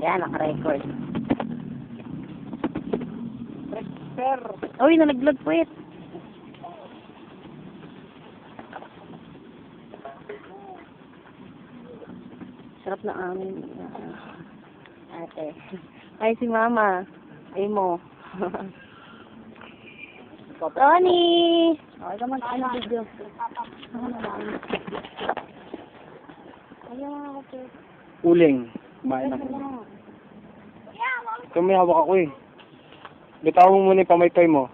Yan, naka-record. Sir. Uy, nalaglag po it. Sarap na amin. Ate. Ay, si Mama. Ay mo. Tony! Okay ka ano video? Ayaw, okay. Uling. Kumain ako. Ito may hawak ako eh. Bitawan mo muna yung pamaypay mo.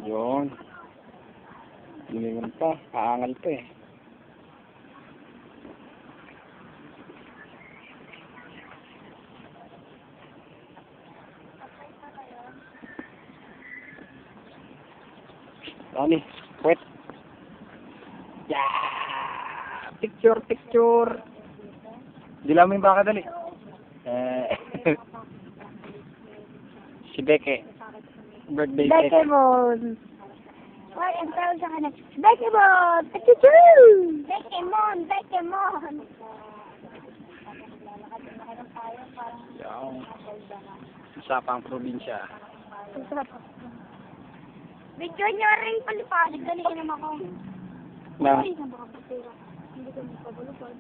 Yun. Gilingan pa. Kaangal pa eh. Tony, wait. Yeah! Picture, picture. Dila mo yung baka dali. Si Beke. Birthday cake. Bekemon! Why, ang tawag sa kanan, Bekemon! Achoo! Bekemon! Bekemon! Yung isa pang probinsya. Video nyo rin palipalig. Dali ka naman ako. Na? Ay, nabakapatira. Hindi ka magpagulupag.